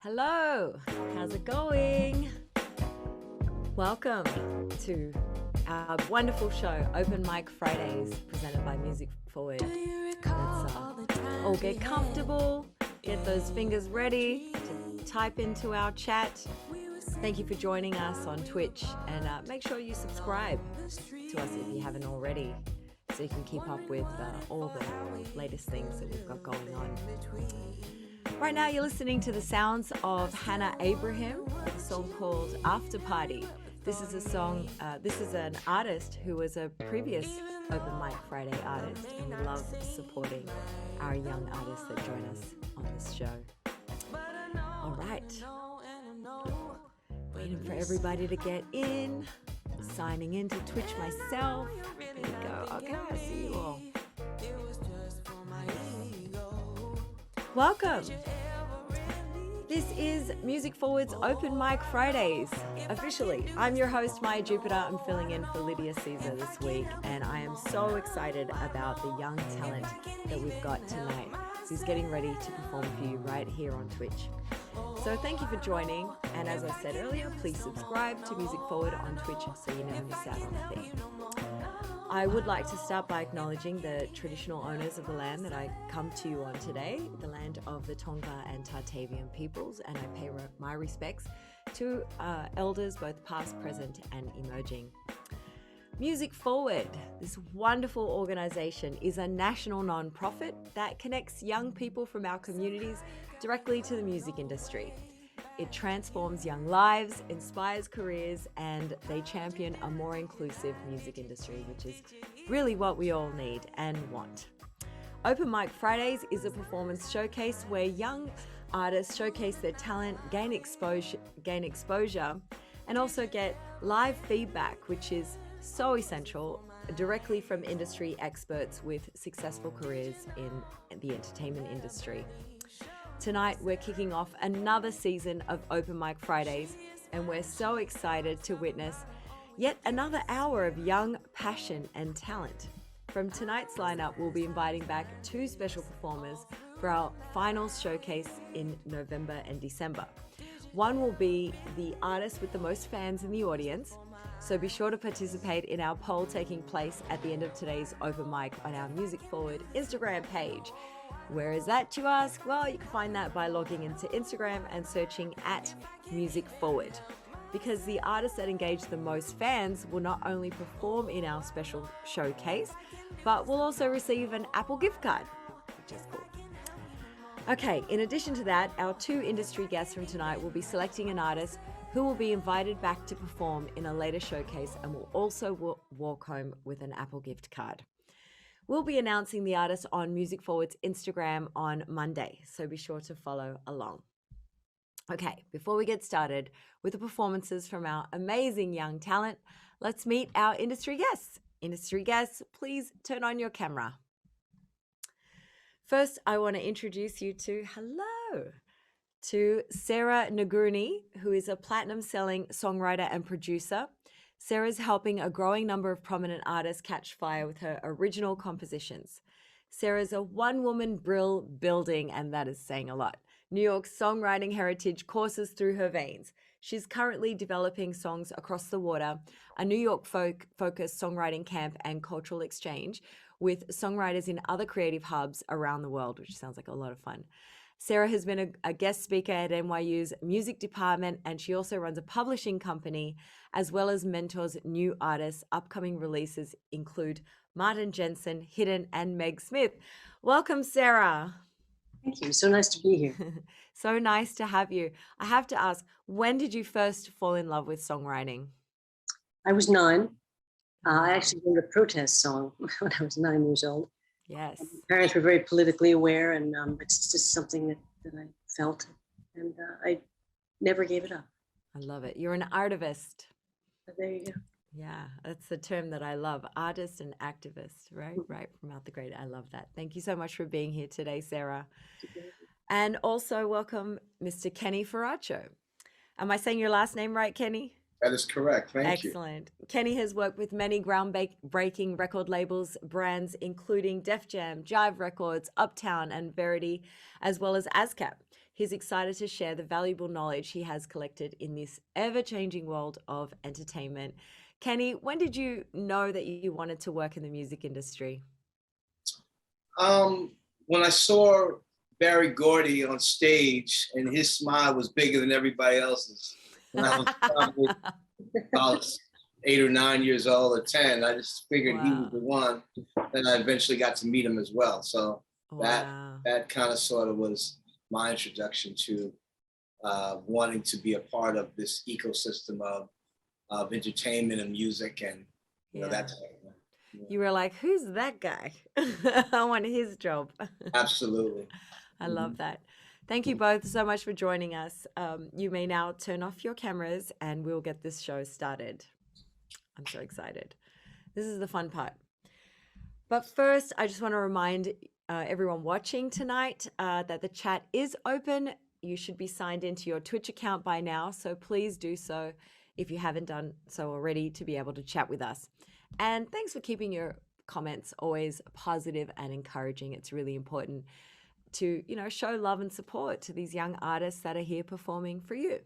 Hello, how's it going? Welcome to our wonderful show, Open Mic Fridays, presented by Music Forward. Let's all get comfortable, get those fingers ready to type into our chat. Thank you for joining us on Twitch, and make sure you subscribe to us if you haven't already, so you can keep up with all the latest things that we've got going on. Right now you're listening to the sounds of Hannah Abraham with a song called After Party. This is a song, this is an artist who was a previous Open Mic Friday artist, and we love supporting our young artists that join us on this show. All right, waiting for everybody to get in, signing into Twitch myself. Here we go. Okay, I see you all. Welcome. This is Music Forward's Open Mic Fridays. Officially, I'm your host, Maya Jupiter. I'm filling in for Lydia Caesar this week, and I am so excited about the young talent that we've got tonight, who's getting ready to perform for you right here on Twitch. So thank you for joining, and as I said earlier, please subscribe to Music Forward on Twitch so you never miss out on a thing. I would like to start by acknowledging the traditional owners of the land that I come to you on today, the land of the Tongva and Tartavian peoples, and I pay my respects to elders both past, present, and emerging. Music Forward, this wonderful organization, is a national non-profit that connects young people from our communities directly to the music industry. It transforms young lives, inspires careers, and they champion a more inclusive music industry, which is really what we all need and want. Open Mic Fridays is a performance showcase where young artists showcase their talent, gain exposure, and also get live feedback, which is so essential, directly from industry experts with successful careers in the entertainment industry. Tonight, we're kicking off another season of Open Mic Fridays, and we're so excited to witness yet another hour of young passion and talent. From tonight's lineup, we'll be inviting back two special performers for our finals showcase in November and December. One will be the artist with the most fans in the audience, so be sure to participate in our poll taking place at the end of today's Open Mic on our Music Forward Instagram page. Where is that, you ask? Well, you can find that by logging into Instagram and searching at Music Forward. Because the artists that engage the most fans will not only perform in our special showcase, but will also receive an Apple gift card, which is cool. Okay, in addition to that, our two industry guests from tonight will be selecting an artist who will be invited back to perform in a later showcase and will also walk home with an Apple gift card. We'll be announcing the artist on Music Forward's Instagram on Monday, so be sure to follow along. Okay, before we get started with the performances from our amazing young talent, let's meet our industry guests. Industry guests, please turn on your camera. First, I want to introduce you to Sarah Negruni, who is a platinum-selling songwriter and producer. Sarah's helping a growing number of prominent artists catch fire with her original compositions. Sarah's a one-woman brill building, and that is saying a lot, New York's songwriting heritage courses through her veins. She's currently developing Songs Across the Water, a New York-focused songwriting camp and cultural exchange with songwriters in other creative hubs around the world, which sounds like a lot of fun. Sarah has been a guest speaker at NYU's music department, and she also runs a publishing company, as well as mentors new artists. Upcoming releases include Martin Jensen, Hidden, and Meg Smith. Welcome, Sarah. Thank you. So nice to be here. So nice to have you. I have to ask, when did you first fall in love with songwriting? I was 9. I actually wrote a protest song when I was 9 years old. Yes. My parents were very politically aware, and it's just something that I felt, and I never gave it up. I love it. You're an artivist. But there you go. Yeah, that's the term that I love, artist and activist, right? Right, from Out the Great. I love that. Thank you so much for being here today, Sarah. And also welcome Mr. Kenny Faracho. Am I saying your last name right, Kenny? That is correct. Thank you. Excellent. Kenny has worked with many groundbreaking record labels, brands, including Def Jam, Jive Records, Uptown, and Verity, as well as ASCAP. He's excited to share the valuable knowledge he has collected in this ever-changing world of entertainment. Kenny, when did you know that you wanted to work in the music industry? When I saw Barry Gordy on stage and his smile was bigger than everybody else's, when I was 8 or 9 years old or 10, I just figured he was the one. Then I eventually got to meet him as well. So that kind of sort of was my introduction to wanting to be a part of this ecosystem of entertainment and music and you know that type of thing. Yeah. You were like, who's that guy? I want his job. Absolutely. I love that. Thank you both so much for joining us. You may now turn off your cameras and we'll get this show started. I'm so excited. This is the fun part. But first, I just want to remind everyone watching tonight that the chat is open. You should be signed into your Twitch account by now, so please do so if you haven't done so already to be able to chat with us. And thanks for keeping your comments always positive and encouraging. It's really important to, show love and support to these young artists that are here performing for you.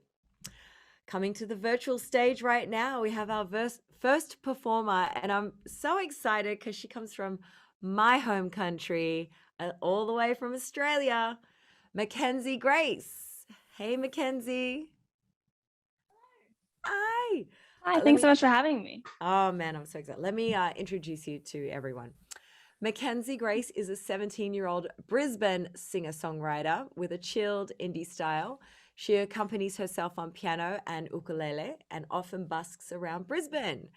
Coming to the virtual stage right now, we have our first performer, and I'm so excited because she comes from my home country, all the way from Australia, Mackenzie Grace. Hey, Mackenzie. Hi. Hi, thanks so much for having me. Oh, man, I'm so excited. Let me introduce you to everyone. Mackenzie Grace is a 17-year-old Brisbane singer-songwriter with a chilled indie style. She accompanies herself on piano and ukulele and often busks around Brisbane,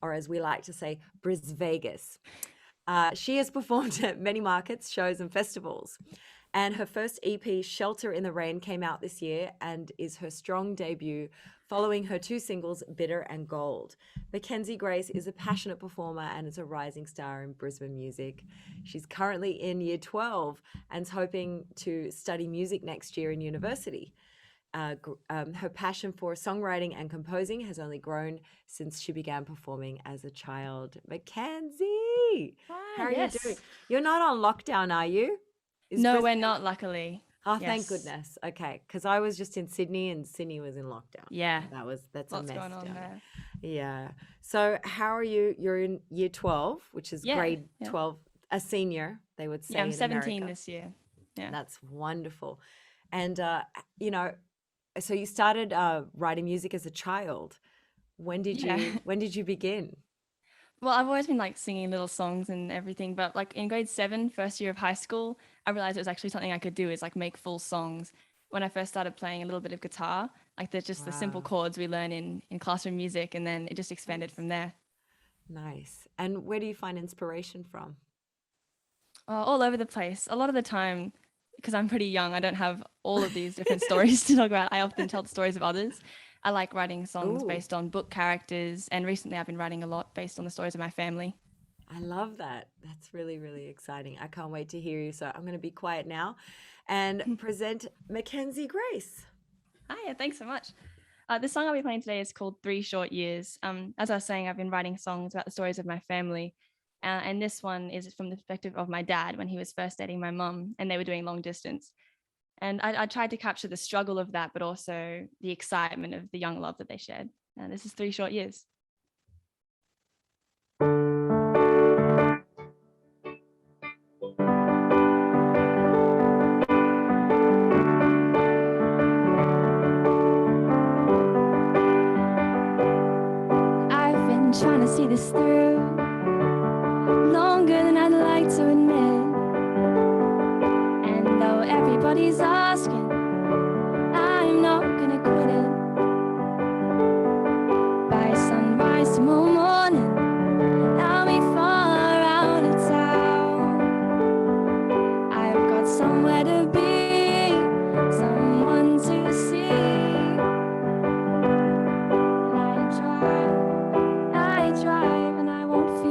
or as we like to say, Brisvegas. She has performed at many markets, shows and festivals. And her first EP, Shelter in the Rain, came out this year and is her strong debut following her 2 singles, Bitter and Gold. Mackenzie Grace is a passionate performer and is a rising star in Brisbane music. She's currently in year 12 and is hoping to study music next year in university. Her passion for songwriting and composing has only grown since she began performing as a child. Mackenzie, how are you doing? You're not on lockdown, are you? No, we're not, luckily. Oh, thank goodness. Okay, because I was just in Sydney and Sydney was in lockdown. Yeah, that's lots a mess going on there. Yeah. So how are you? You're in year 12, which is grade 12, a senior, they would say. Yeah, I'm in 17 America. this year. Yeah, that's wonderful. And so you started writing music as a child. When did you begin? Well, I've always been singing little songs and everything, but in grade 7, first year of high school, I realized it was actually something I could do is make full songs. When I first started playing a little bit of guitar, there's just the simple chords we learn in classroom music, and then it just expanded from there. Nice. And where do you find inspiration from? All over the place. A lot of the time, because I'm pretty young, I don't have all of these different stories to talk about. I often tell the stories of others. I like writing songs based on book characters, and recently I've been writing a lot based on the stories of my family. I love that. That's really, really exciting. I can't wait to hear you. So I'm going to be quiet now and present Mackenzie Grace. Hi, thanks so much. The song I'll be playing today is called 3 Short Years. As I was saying, I've been writing songs about the stories of my family. And this one is from the perspective of my dad when he was first dating my mum and they were doing long distance. And I tried to capture the struggle of that, but also the excitement of the young love that they shared. And this is 3 Short Years. I've been trying to see this through longer than I'd like to admit. And though everybody's asking, I'm not gonna quit it. By sunrise tomorrow morning, I'll be far out of town. I've got somewhere to be, someone to see. And I drive, and I won't feel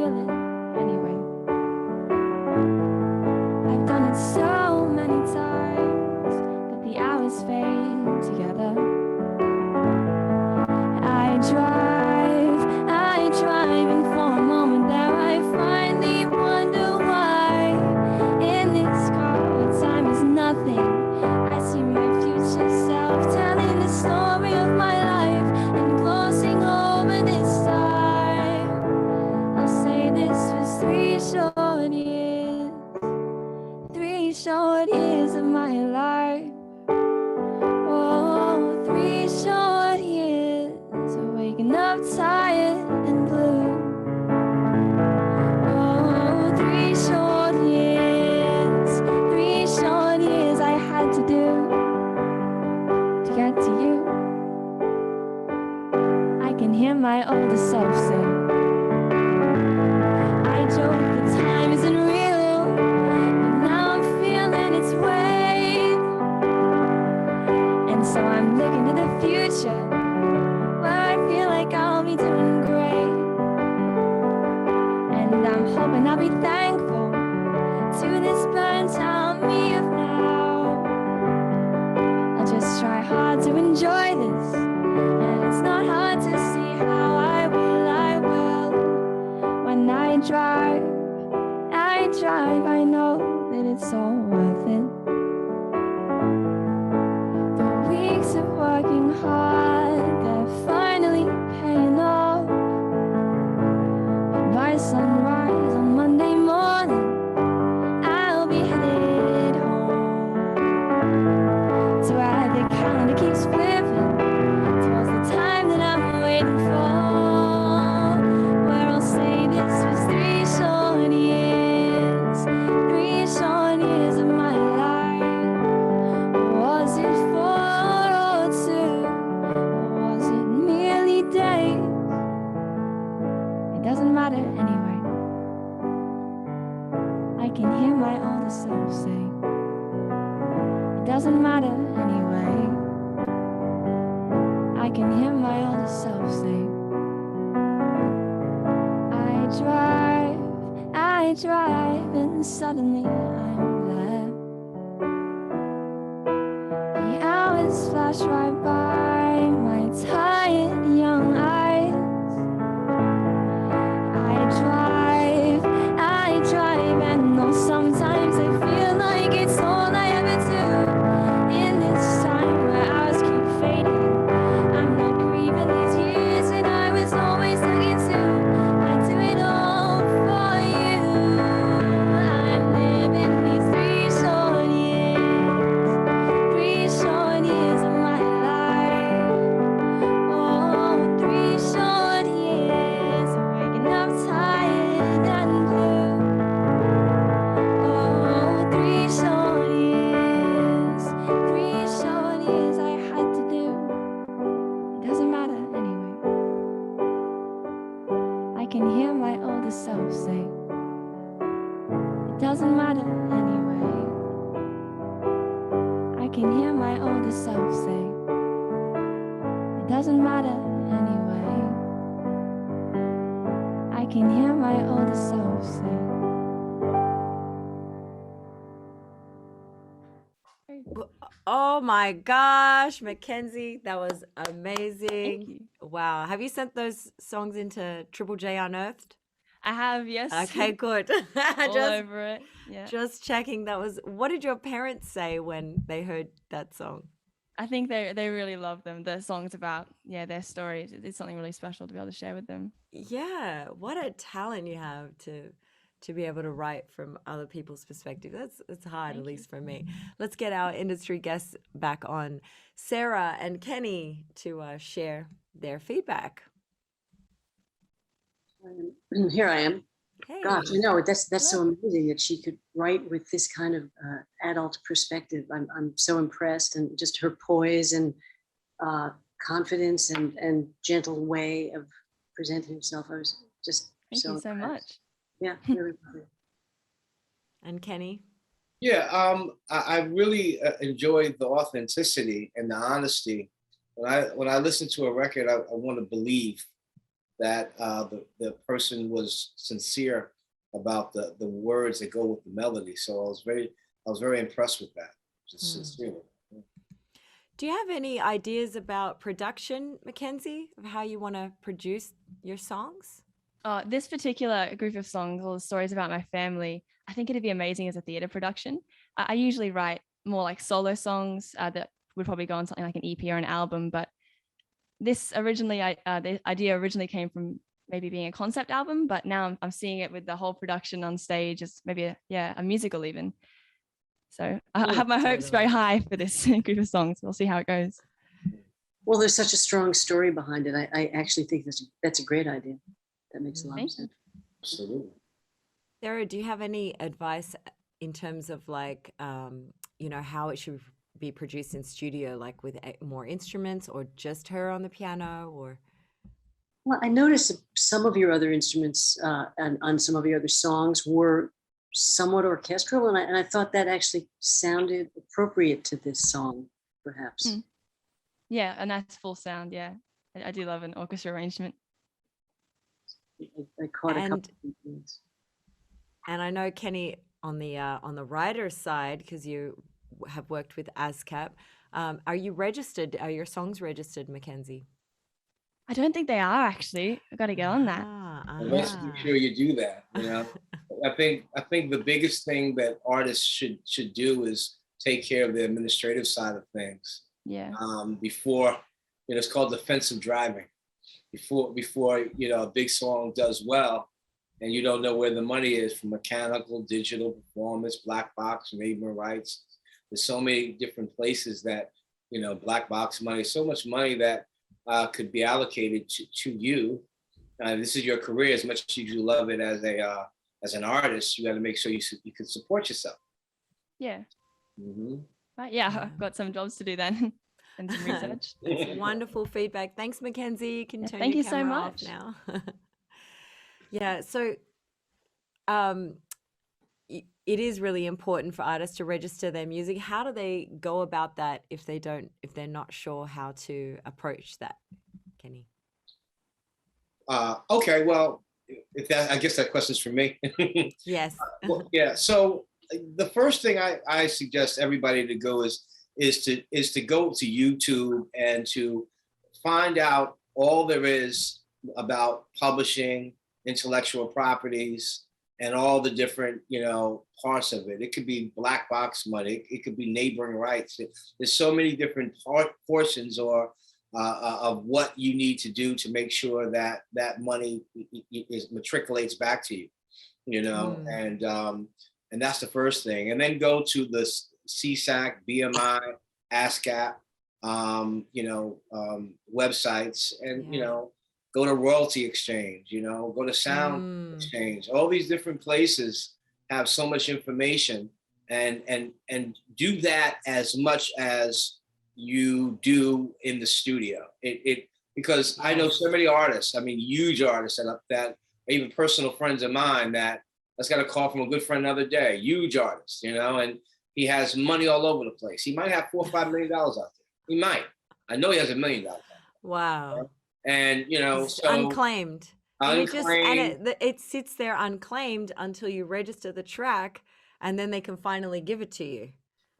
get to you, I can hear my older self say, I joke the time isn't real, but now I'm feeling its weight. And so I'm looking to the future, where I feel like I'll be doing great. And I'm hoping I'll be thankful to this burnt out me of now. I'll just try hard to enjoy this, and it's not hard to see how I will. When I drive, I know that it's all worth it. The weeks of working hard, they're finally paying off. But by sunrise on Monday morning, I'll be headed home to where the calendar keeps flipping towards the time that I'm waiting for, where I'll say this was 3 short years, 3 short years of my life. Was it 4 or 2, or was it merely days? It doesn't matter anyway. I can hear my older self say, it doesn't matter anyway. I can hear my older self say, I drive, and suddenly I'm there. The hours flash right by my tired young eyes. I drive, and though sometimes I feel like it's all I ever do, in this time where hours keep fading, I'm not grieving these years that I was always looking to. I do it all for you. I'm living these 3 short years, 3 short years of my life. Oh, 3 short years of waking up tired and blue. Oh, 3 short years, 3 short years I had to do. It doesn't matter anyway. I can hear my older self say, it doesn't matter anyway. I can hear my older self say, it doesn't matter anyway. I can hear my older self say. Oh my gosh, Mackenzie, that was amazing. Thank you. Wow. Have you sent those songs into Triple J Unearthed? I have, yes. Okay, good. All just, over it. Yeah. just checking. What did your parents say when they heard that song? I think they really love them. The songs about their stories. It's something really special to be able to share with them. Yeah, what a talent you have to be able to write from other people's perspective. It's hard, Thank at you. least for me. Let's get our industry guests back on, Sarah and Kenny, to share their feedback. Here I am. Hey. Gosh, I know that's so amazing that she could write with this kind of adult perspective. I'm so impressed, and just her poise and confidence and gentle way of presenting herself. I was just Thank you so impressed. much. Yeah, really. Lovely. And Kenny? Yeah, I really enjoyed the authenticity and the honesty. When I listen to a record, I want to believe that the person was sincere about the words that go with the melody. So I was very impressed with that, just sincerely. Do you have any ideas about production, Mackenzie, of how you want to produce your songs? This particular group of songs, all the stories about my family, I think it'd be amazing as a theatre production. I usually write more like solo songs that would probably go on something like an EP or an album, but this originally, the idea originally came from maybe being a concept album, but now I'm seeing it with the whole production on stage as maybe a musical even. So I have my hopes very high for this group of songs. We'll see how it goes. Well, there's such a strong story behind it. I actually think that's a great idea. That makes a lot of Thank sense. Absolutely. Sarah, do you have any advice in terms of like, how it should be produced in studio, like with more instruments or just her on the piano? Or Well, I noticed that some of your other instruments and on some of your other songs were somewhat orchestral, and I thought that actually sounded appropriate to this song, perhaps. Mm. Yeah, a nice full sound. Yeah, I do love an orchestra arrangement. I caught a couple of things. And I know, Kenny, on the writer's side, because you have worked with ASCAP, are you registered? Are your songs registered, Mackenzie? I don't think they are actually. I got to get on that. And let's make sure you do that. You know, I think the biggest thing that artists should do is take care of the administrative side of things. Yeah. Before, it's called defensive driving. Before a big song does well, and you don't know where the money is from mechanical, digital, performance, black box, neighboring rights. There's so many different places that black box money, so much money that could be allocated to you. This is your career. As much as you love it as an artist, you got to make sure you can support yourself. Yeah. Mm-hmm. Right. Yeah, I've got some jobs to do then and some research. Wonderful feedback. Thanks, Mackenzie. You can turn thank your you so camera off much. now. Yeah. So, it is really important for artists to register their music. How do they go about that if they're not sure how to approach that, Kenny? Okay, well, I guess that question's for me. Yes. Well, yeah. So the first thing I suggest everybody to go is to go to YouTube and to find out all there is about publishing, intellectual properties, and all the different, parts of it. It could be black box money. It could be neighboring rights. There's so many different portions or of what you need to do to make sure that money matriculates back to you, and that's the first thing. And then go to the CSAC, BMI, ASCAP, websites, and go to Royalty Exchange, go to Sound Exchange. All these different places have so much information, and do that as much as you do in the studio. Because I know so many artists, huge artists that even personal friends of mine that I just got a call from a good friend the other day, huge artist, and he has money all over the place. He might have $4 or $5 million out there. He might. I know he has $1 million. Wow. And It's so unclaimed. And it sits there unclaimed until you register the track, and then they can finally give it to you.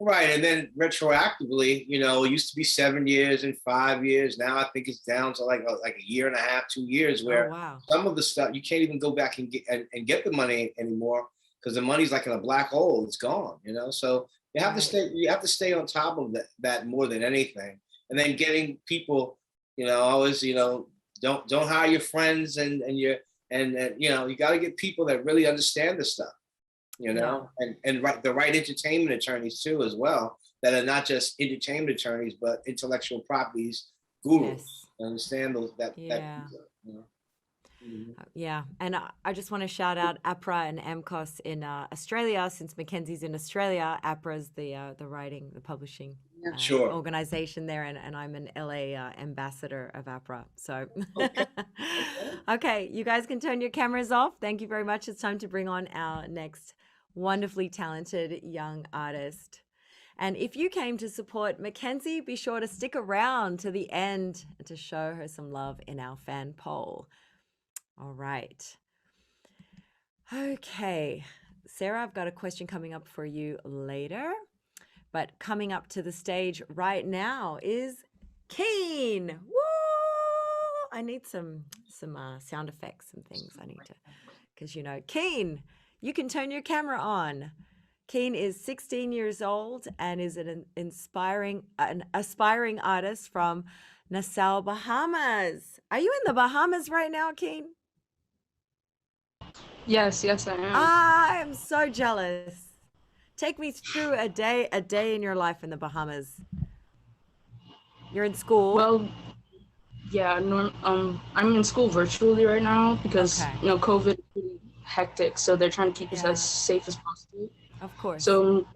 Right, and then retroactively, it used to be 7 years and 5 years. Now I think it's down to like a year and a half, 2 years, where some of the stuff you can't even go back and get the money anymore because the money's like in a black hole. It's gone, So you have to stay. You have to stay on top of that more than anything, and then getting people. Always, don't hire your friends and you got to get people that really understand the stuff, and the right entertainment attorneys too, as well, that are not just entertainment attorneys, but intellectual properties gurus. Yes. Understand those that. Yeah, and I just want to shout out APRA and AMCOS in Australia. Since Mackenzie's in Australia, APRA's the writing, the publishing organization there, and I'm an LA ambassador of APRA. So, okay, you guys can turn your cameras off. Thank you very much. It's time to bring on our next wonderfully talented young artist. And if you came to support Mackenzie, be sure to stick around to the end to show her some love in our fan poll. All right. Okay. Sarah, I've got a question coming up for you later. But coming up to the stage right now is Keen. Woo! I need some sound effects and things. I need to, because Keen, you can turn your camera on. Keen is 16 years old and is an aspiring artist from Nassau, Bahamas. Are you in the Bahamas right now, Keen? Yes, I am. I am so jealous. Take me through a day in your life in the Bahamas. You're in school. Well, yeah, I'm in school virtually right now because COVID is pretty hectic, so they're trying to keep us as safe as possible. Of course. So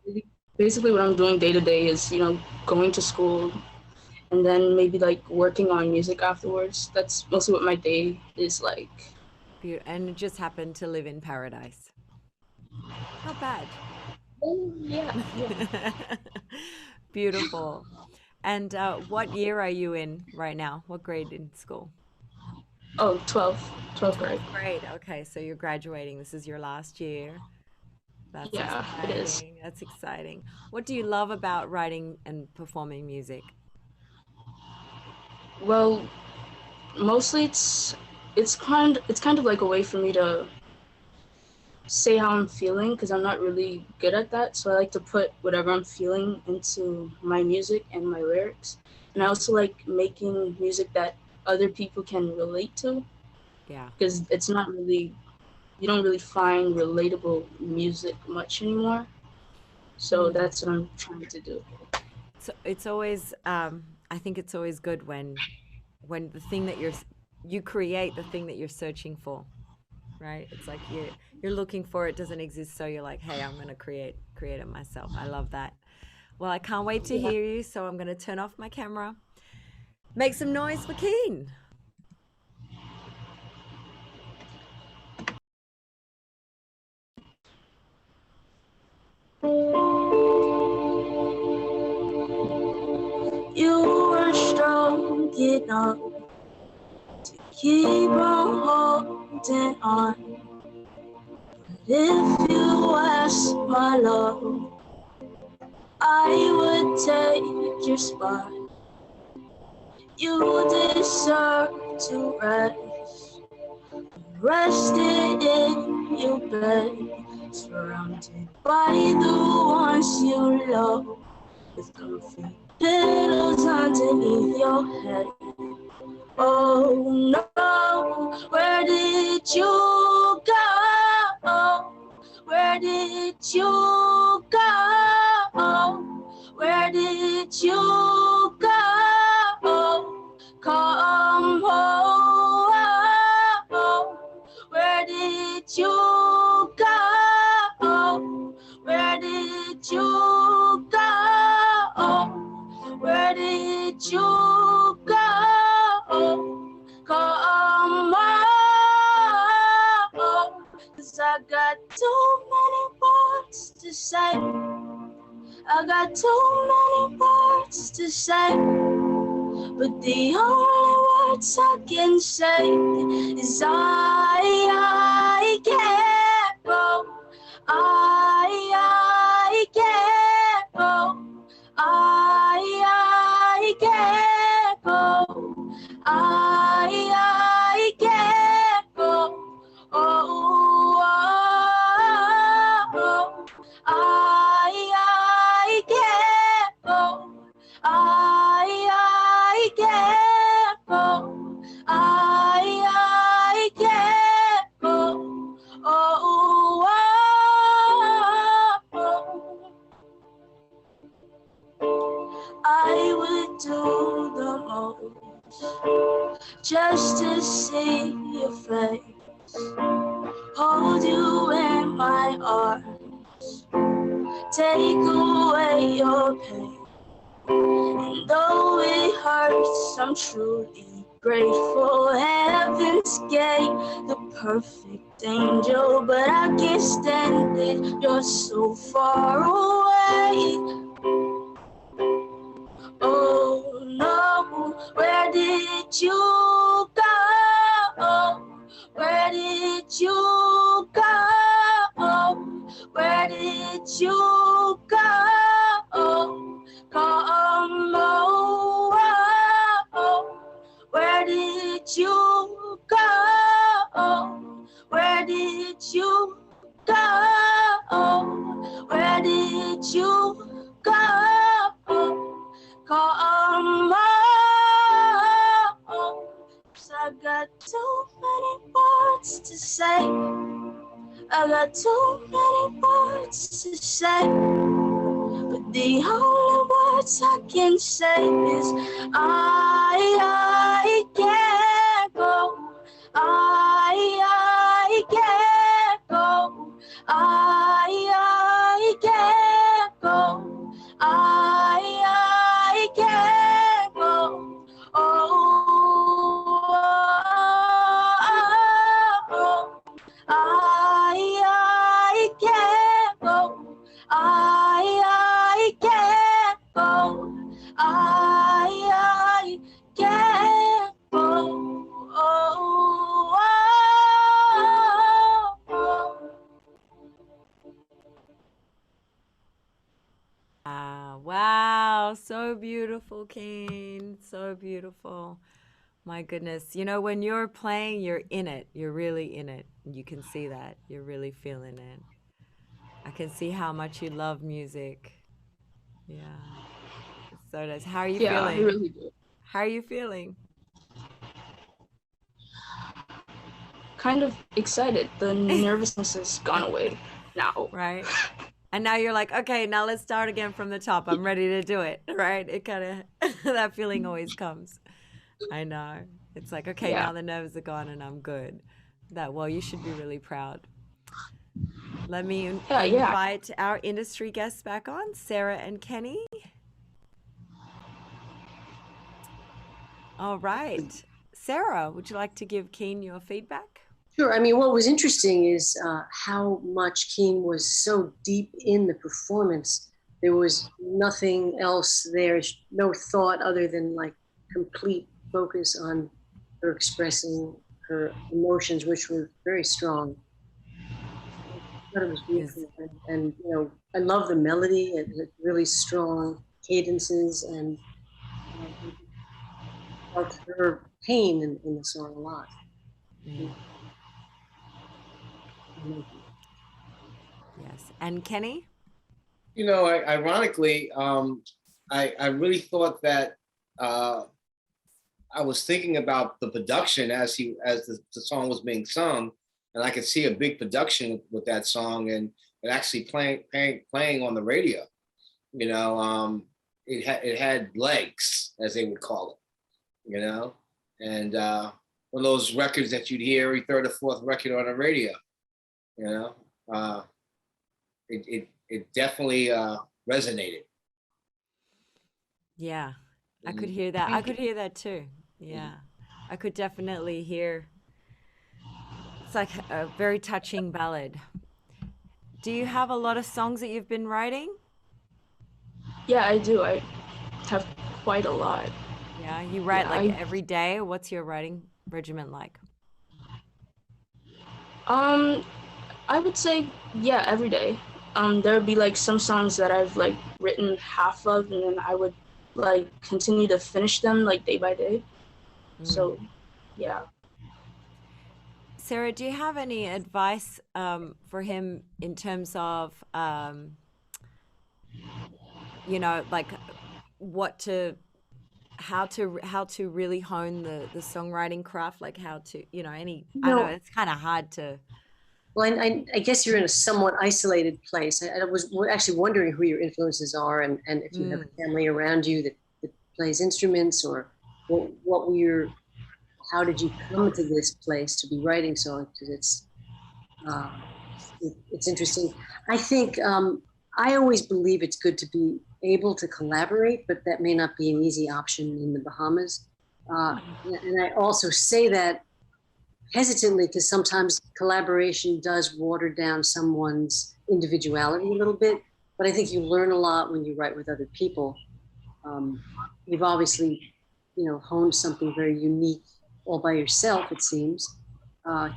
basically what I'm doing day to day is, going to school and then maybe like working on music afterwards. That's mostly what my day is like. And it just happened to live in paradise. Not bad. Oh, yeah. Beautiful. And what year are you in right now? What grade in school? Oh, 12th grade. Grade. Okay, so you're graduating. This is your last year. That's Yeah, it is. exciting. That's exciting. What do you love about writing and performing music? Well, mostly it's kind of like a way for me to say how I'm feeling because I'm not really good at that. So I like to put whatever I'm feeling into my music and my lyrics. And I also like making music that other people can relate to Yeah. because you don't really find relatable music much anymore. So that's what I'm trying to do. So it's always I think it's always good when the thing that you create the thing that you're searching for, right? It's like you're looking for it, doesn't exist, so you're like, hey, I'm gonna create it myself. I love that. Well, I can't wait to hear you, so I'm gonna turn off my camera. Make some noise for Keen. You were strong enough to keep on holding on. If you ask my love, I would take your spot. You deserve to rest, rested in your bed, surrounded by the ones you love, with comfy pillows underneath your head. Oh no, where did you go? Where did you go? Where did you go? Come home. Where did you go? Where did you go? Where did you go? Come on, 'cause I got too many words to say. I got too many words to say, but the only words I can say is I can't go. I can't go. I can't go. I can't go. Oh, I can't go. I can't go. I can't go. Oh, I would do the most just to see your face, hold you in my arms, take away your pain. And though it hurts, I'm truly grateful. Heavens gave the perfect angel, but I can't stand it. You're so far away. Oh no, where did you go? Where did you go? Where did you go? Come on. Where did you go? Where did you go? Where did you go? Come on, 'cause I got too many words to say. I got too many words to say, but the only words I can say is I can't go. I can't go. I can't go. beautiful, Keen. So beautiful. My goodness. You know, when you're playing, you're in it. You're really in it. You can see that. You're really feeling it. I can see how much you love music. Yeah. So does. How are you Yeah, I feeling? really do. How are you feeling? Kind of excited. The nervousness has gone away now. Right? And now you're like, okay, now let's start again from the top. I'm ready to do it. Right? It kind of, that feeling always comes. I know. It's like, okay, Yeah. now the nerves are gone and I'm good. Well, you should be really proud. Let me Yeah. invite our industry guests back on, Sarah and Kenny. All right. Sarah, would you like to give Keen your feedback? Sure. I mean, what was interesting is how much Keane was so deep in the performance. There was nothing else there, no thought other than like complete focus on her expressing her emotions, which were very strong. I thought it was beautiful. And you know, I love the melody. It had really strong cadences, and felt her pain in the song a lot. Yes. And Kenny? You know, ironically, I really thought that I was thinking about the production as the song was being sung, and I could see a big production with that song and actually playing on the radio. You know, it had legs, as they would call it. You know, and one of those records that you'd hear every third or fourth record on the radio. You know, it definitely resonated. Yeah, I could hear that. I could hear that too. Yeah, I could definitely hear. It's like a very touching ballad. Do you have a lot of songs that you've been writing? Yeah, I do. I have quite a lot. Yeah, you write Yeah, like every day. What's your writing regimen like? I would say, yeah, every day. There would be like some songs that I've like written half of, and then I would like continue to finish them like day by day. So, yeah. Sarah, do you have any advice for him in terms of, you know, like how to really hone the songwriting craft, like how to, you know, I know it's kind of hard to. Well, I guess you're in a somewhat isolated place. I was actually wondering who your influences are, and if you have a family around you that plays instruments, or what were how did you come to this place to be writing songs? Because it's interesting. I think I always believe it's good to be able to collaborate, but that may not be an easy option in the Bahamas. And I also say that hesitantly, because sometimes collaboration does water down someone's individuality a little bit, but I think you learn a lot when you write with other people. You've obviously, you know, honed something very unique all by yourself, it seems.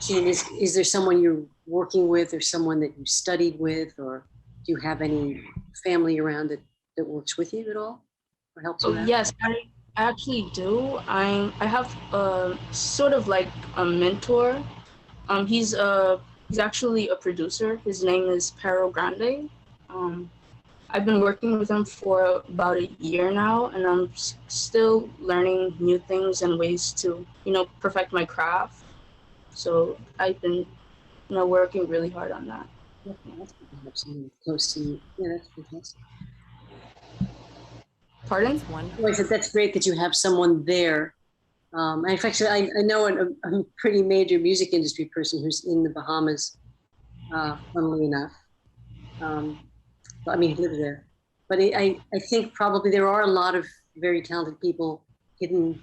Keen, is there someone you're working with, or someone that you studied with, or do you have any family around that works with you at all or helps you out? Yes, I actually do. I have sort of like a mentor. He's actually a producer. His name is Pero Grande. I've been working with him for about a year now, and I'm still learning new things and ways to, you know, perfect my craft. So I've been, you know, working really hard on that. Okay, that's good to have someone close to you. Yeah, that's fantastic. Pardon? Well, I said that's great that you have someone there. In fact, I know a pretty major music industry person who's in the Bahamas, funnily enough. I mean, he lives there. But I think probably there are a lot of very talented people hidden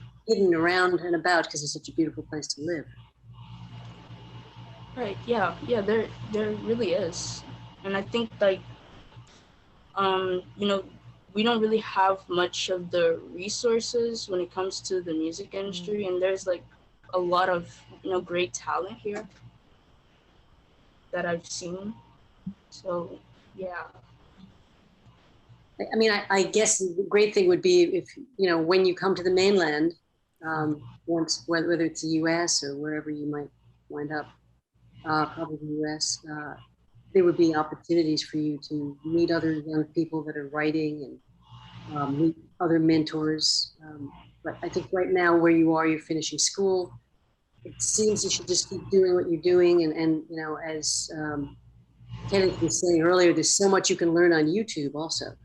around and about, because it's such a beautiful place to live. Right. Yeah. There really is, and I think like, you know, we don't really have much of the resources when it comes to the music industry, and there's like a lot of, you know, great talent here that I've seen. So yeah. I mean, I guess the great thing would be if, when you come to the mainland, once, whether it's the US or wherever you might wind up, probably the US, there would be opportunities for you to meet other young people that are writing and meet other mentors. But I think right now where you are, you're finishing school. It seems you should just keep doing what you're doing. And as Kenneth was saying earlier, there's so much you can learn on YouTube also.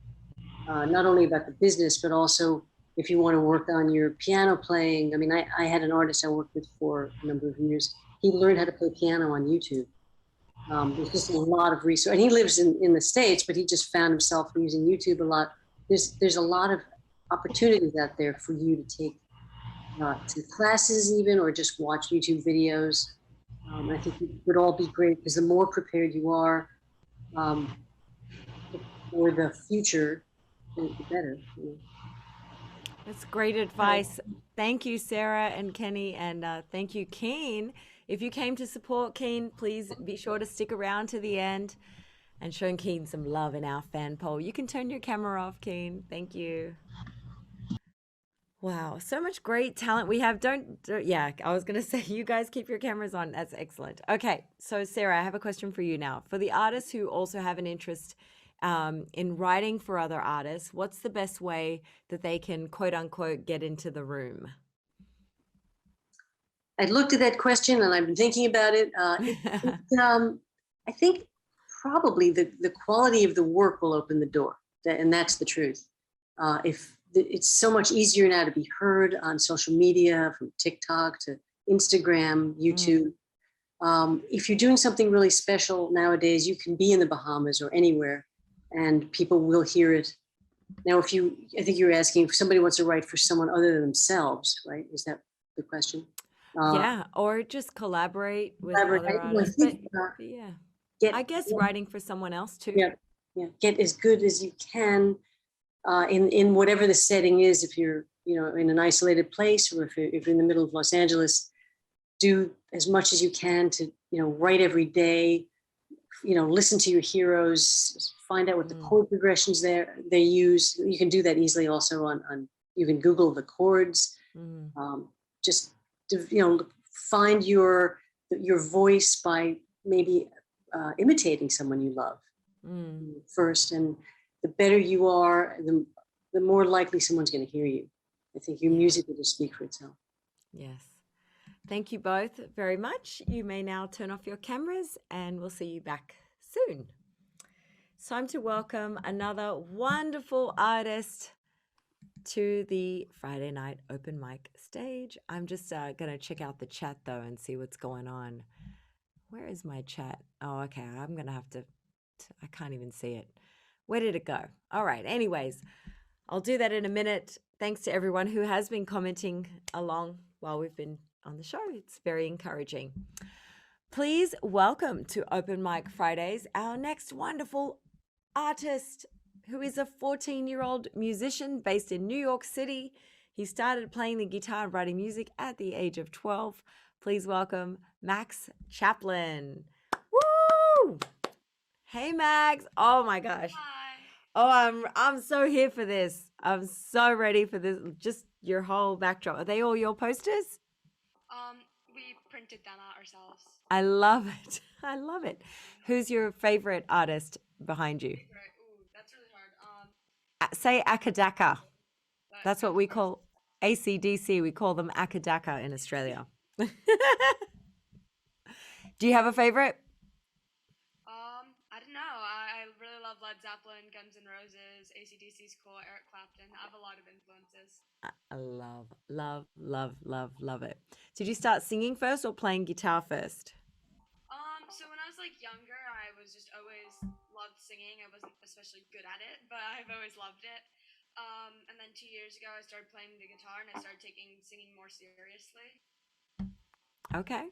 Not only about the business, but also if you want to work on your piano playing. I mean, I had an artist I worked with for a number of years. He learned how to play piano on YouTube. There's just a lot of resource, and he lives in the States, but he just found himself using YouTube a lot. There's a lot of opportunities out there for you to take to classes even, or just watch YouTube videos. I think it would all be great because the more prepared you are for the future, the better. That's great advice. Thank you, Sarah and Kenny, and thank you, Keen. If you came to support Keen, please be sure to stick around to the end and show Keen some love in our fan poll. You can turn your camera off, Keen. Thank you. Wow, so much great talent we have. Yeah, I was going to say, you guys keep your cameras on. That's excellent. Okay, so Sarah, I have a question for you now. For the artists who also have an interest in writing for other artists, what's the best way that they can, quote unquote, get into the room? I looked at that question and I've been thinking about it. I think probably the quality of the work will open the door, and that's the truth. If it's so much easier now to be heard on social media, from TikTok to Instagram, YouTube. If you're doing something really special nowadays, you can be in the Bahamas or anywhere, and people will hear it. Now, I think you're asking if somebody wants to write for someone other than themselves, right? Is that the question? Yeah, or just collaborate with other artists. I guess writing for someone else too. Yeah. Get as good as you can in whatever the setting is. If you're, in an isolated place, or if you're in the middle of Los Angeles, do as much as you can to, write every day. Listen to your heroes. Find out what the chord progressions they use. You can do that easily also on you can Google the chords. Just find your voice by maybe imitating someone you love first, and the better you are, the more likely someone's going to hear you. I think your music will just speak for itself. Yes. Thank you both very much. You may now turn off your cameras and we'll see you back soon. It's time to welcome another wonderful artist to the Friday night open mic stage. I'm just going to check out the chat though and see what's going on. Where is my chat? Oh, okay. I'm going to have to, I can't even see it. Where did it go? All right. Anyways, I'll do that in a minute. Thanks to everyone who has been commenting along while we've been on the show. It's very encouraging. Please welcome to Open Mic Fridays our next wonderful artist, who is a 14-year-old musician based in New York City. He started playing the guitar and writing music at the age of 12. Please welcome Max Chaplin. Woo! Hey, Max. Oh my gosh. Hi. Oh, I'm so here for this. I'm so ready for this. Just your whole backdrop. Are they all your posters? We printed them out ourselves. I love it. I love it. Who's your favorite artist behind you? Right. Ooh, that's really hard. Say Akadaka. That's what we call AC/DC. We call them Akadaka in Australia. Do you have a favorite? I don't know. I really love Led Zeppelin, Guns N' Roses, AC/DC's cool, Eric Clapton. I have a lot of influences. I love it. Did you start singing first or playing guitar first? So when I was younger, I was just always loved singing. I wasn't especially good at it, but I've always loved it. And then 2 years ago, I started playing the guitar and I started taking singing more seriously. Okay.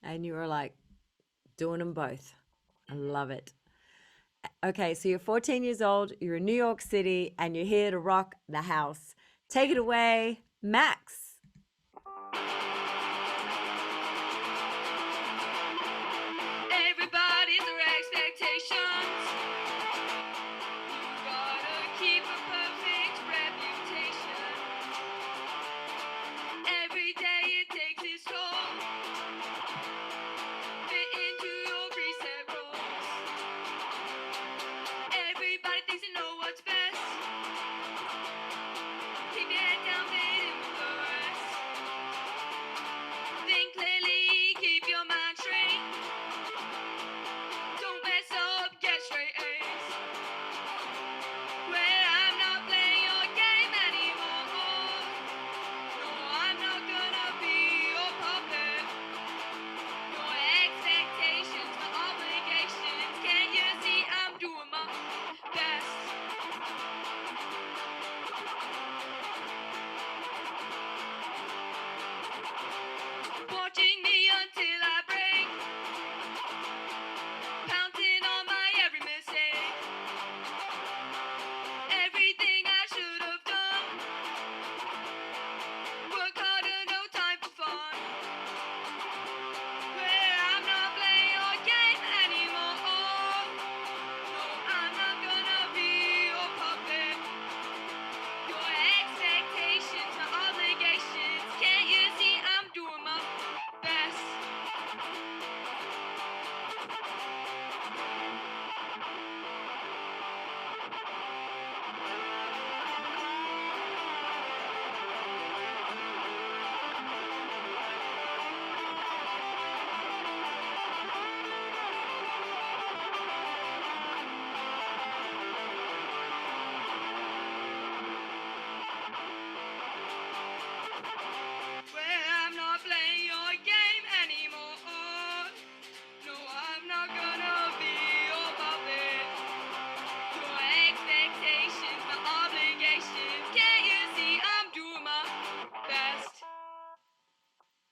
And you were doing them both. I love it. Okay, so you're 14 years old, you're in New York City, and you're here to rock the house. Take it away, Max. Everybody's their expectations. You gotta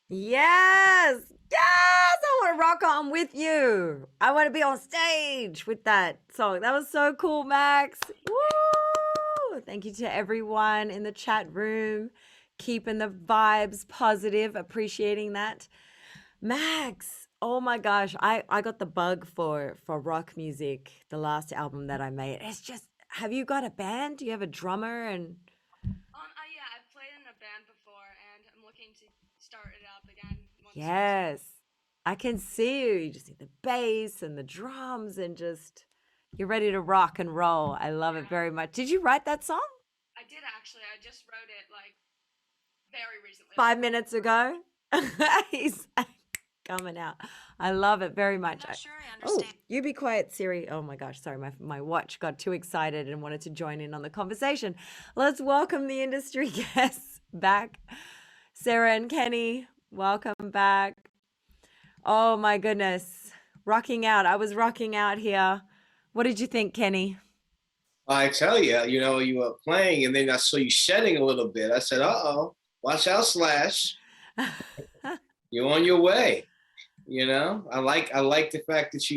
Yes. Yes. I want to rock on with you. I want to be on stage with that song. That was so cool, Max. Woo! Thank you to everyone in the chat room, keeping the vibes positive, appreciating that. Max, oh my gosh, I got the bug for rock music, the last album that I made. It's just, have you got a band? Do you have a drummer? And Yeah, I've played in a band before, and I'm looking to start it up again once next year. yes, I can see you. You just need the bass and the drums and just you're ready to rock and roll. I love it very much. Did you write that song I did actually. I just wrote it like very recently. 5 minutes ago? He's coming out. I love it very much. Not sure I Oh, understand. you be quiet, Siri. Oh my gosh, sorry, my watch got too excited and wanted to join in on the conversation. Let's welcome the industry guests back. Sarah and Kenny, welcome back. Oh my goodness, rocking out. I was rocking out here. What did you think, Kenny? I tell you, you were playing, and then I saw you shedding a little bit. I said, "Uh-oh, watch out, Slash. You're on your way." I like the fact that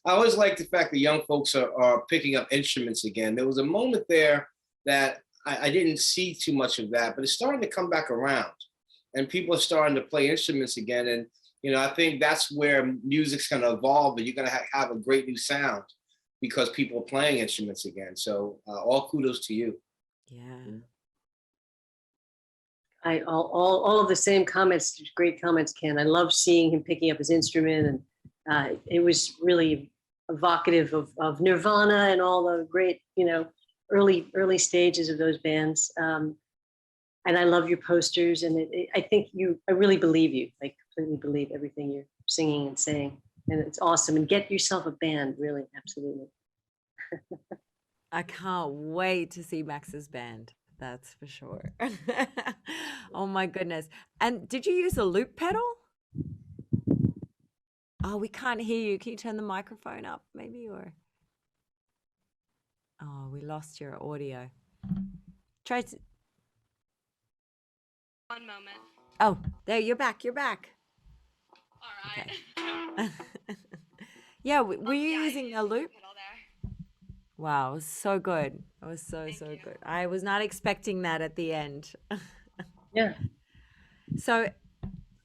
I always like the fact that young folks are picking up instruments again. There was a moment there that I didn't see too much of that, but it's starting to come back around, and people are starting to play instruments again. And I think that's where music's going to evolve, and you're going to have a great new sound because people are playing instruments again. So all kudos to you. Yeah. All of the same comments, great comments, Ken. I love seeing him picking up his instrument, and it was really evocative of Nirvana and all the great, early stages of those bands. And I love your posters, and I really believe you. I completely believe everything you're singing and saying, and it's awesome. And get yourself a band, really, absolutely. I can't wait to see Max's band. That's for sure. Oh my goodness. And did you use a loop pedal? Oh, we can't hear you. Can you turn the microphone up maybe or? Oh, we lost your audio. Try to. One moment. Oh, there, you're back. You're back. All right. Yeah, were you Yeah, I using used a the loop? pedal there. Wow, it was so good. It was so Thank you. good. I was not expecting that at the end. Yeah. So,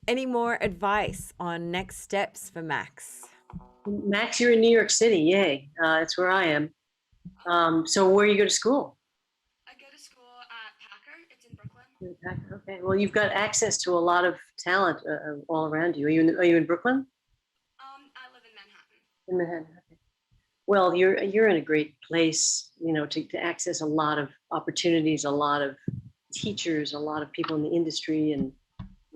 any more advice on next steps for Max? Max, you're in New York City. Yay. That's where I am. So where you go to school? I go to school at Packer. It's in Brooklyn. Okay. Well, you've got access to a lot of talent all around you. Are you in Brooklyn? I live in Manhattan. In Manhattan. Okay. Well, you're in a great place, to access a lot of opportunities, a lot of teachers, a lot of people in the industry, and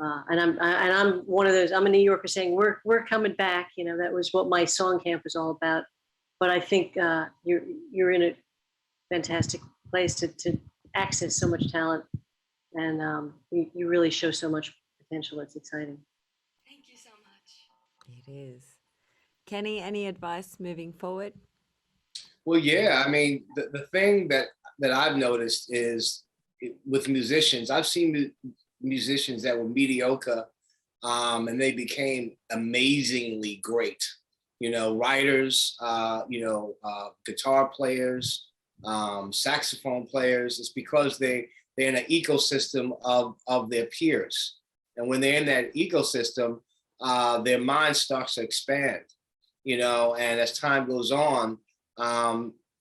I'm one of those. I'm a New Yorker saying we're coming back. That was what my song camp was all about. But I think you're in a fantastic place to access so much talent, and you really show so much potential. It's exciting. Thank you so much. It is. Kenny, any advice moving forward? Well, yeah. I mean, the thing that I've noticed is with musicians, I've seen musicians that were mediocre, and they became amazingly great. Writers, guitar players, saxophone players. It's because they're in an ecosystem of their peers, and when they're in that ecosystem, their mind starts to expand. And as time goes on,